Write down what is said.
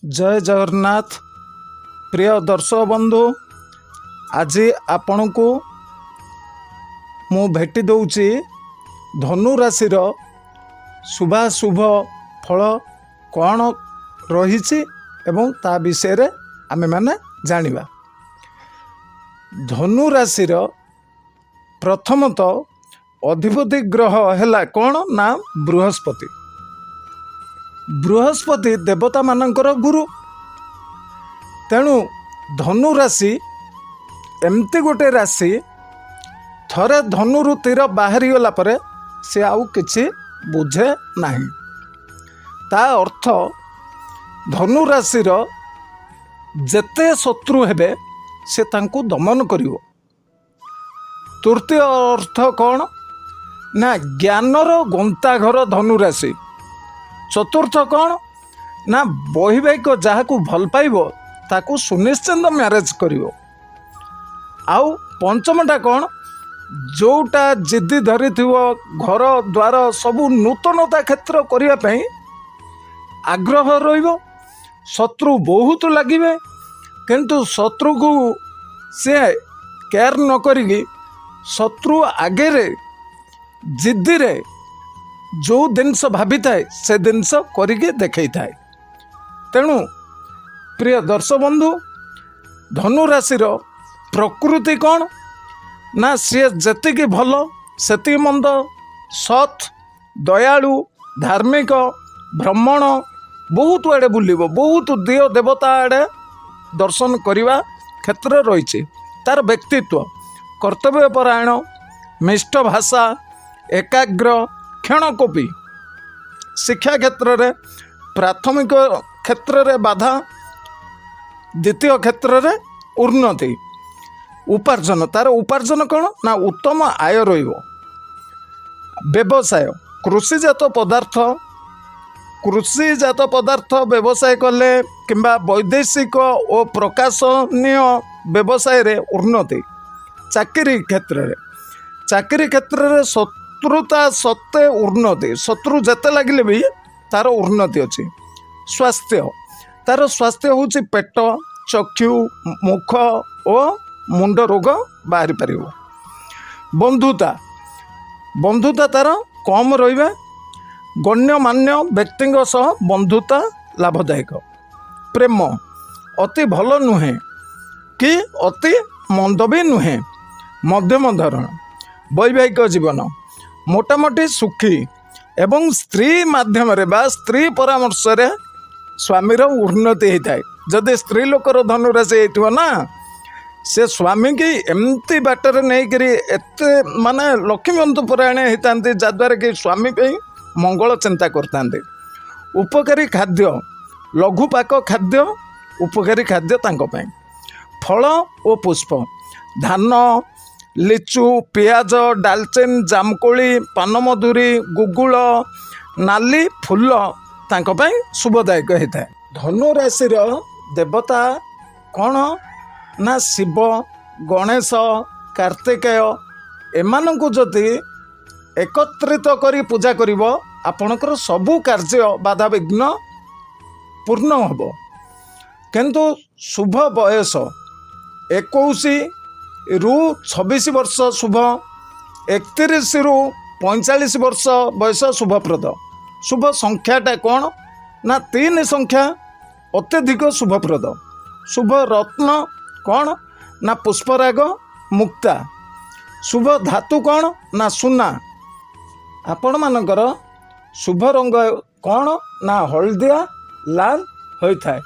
जय जगन्नाथ। प्रिय दर्शक बंधु, आज आपण को मु भेटी दौची धनु राशि शुभाशुभ फल कौन रही एवं ता विषय रे आमे माने जानिबा। धनु राशि प्रथमतः अधिपति ग्रह है कौन ना बृहस्पति। बृहस्पति देवता मानकर गुरु। तेणु धनु राशि एमती गोटे राशि थरे धनुरु तीर बाहरी गला परे से आउ किछि बुझे नाही। ता अर्थ धनु राशि जेते शत्रु हेबे से तांको दमन करिवो। तृतीय अर्थ कौन ना ज्ञानर गंताघर धनु राशि। चतुर्थ कौन ना वैवाहिक जहाँ को भल पाइबो ताकू सुनिश्चित मैरेज करिवो। आउ पंचमटा कौन जोटा जिद्दी धरी घर द्वार सबू नूतनता क्षेत्र करने आग्रह रहिबो। शत्रु बहुत लगे किंतु शत्रु को से केयर न करी शत्रु आगे रे जिद्दी रे जो जिनस भाभी थाए से जिनस करिके देखई थाए। तेणु प्रिय दर्शक बंधु, धनु राशि प्रकृति कौन ना सी जेतिकी भल सेतिकी मंद, सत्, दयालु, धार्मिक, भ्रमण बहुत आड़े बुलिबो, बहुत दिय देवता आड़े दर्शन करने क्षेत्र रही। तार व्यक्तित्व कर्तव्यपरायण, मिष्ट भाषा, एकाग्र, क्षणकोपी, शिक्षा क्षेत्र रे प्राथमिक क्षेत्र रे बाधा, द्वितीय क्षेत्र रे उन्नति, उपार्जन तार उपार्जन कौन ना उत्तम आय रहिबो। व्यवसाय कृषिजात पदार्थ व्यवसाय कले किंबा वैदेशिक और प्रकाशनीय व्यवसाय रे उन्नति। चाकरी क्षेत्र रे शत्रुता सत्ते उन्नति, शत्रु जेते लगिले भी तार उन्नति अच्छी। स्वास्थ्य तार स्वास्थ्य होची पेट, चक्षु, मुख और मुंड रोग बाहरी पार। बंधुता तार कम रहिबा। गण्यमान्य व्यक्ति सह बंधुता लाभदायक। प्रेम अति भल नुहे कि अति मंद भी नुहे, मध्यम धरण। वैवाहिक जीवन मोटामोटी सुखी एवं स्त्री माध्यम रे बा स्त्री परामर्श रे स्वामीर उन्नति होता है। जदि स्त्री लोकर धनु राशि होइथिबो ना से स्वामी की एमती बाटर नहीं करी एते माने लक्ष्मीवंत परायण होता जद्वारा कि स्वामी पे मंगल चिंता करता। उपकारी खाद्य, लघुपाक खाद्य, उपकारी खाद्य तांको ପାଇଁ। फल और पुष्प धान, लिचु, पियाज, डालचीन, जामकोली, पानमधुरी, गुगुल, नाली फूल तांको ପାଇଁ शुभदायक होता है। धनु राशि देवता कौन ना शिव, गणेश, कार्तिकेय एमानंकु जदि एकत्रित करी पूजा करिवो आपणकर सबु कार्य बाधा विघ्न पूर्ण हबो। किंतु शुभ बयस 21 रु 26 वर्ष शुभ, 31 रु 45 वर्ष बयस शुभप्रद। शुभ संख्याटा कौन ना 3 संख्या अत्यधिक शुभप्रद। शुभ रत्न कौन ना पुष्पराग, मुक्ता। शुभ धातु कौन ना सुना। आपण मानकर शुभ रंग कौन ना हलदिया, लाल होता है।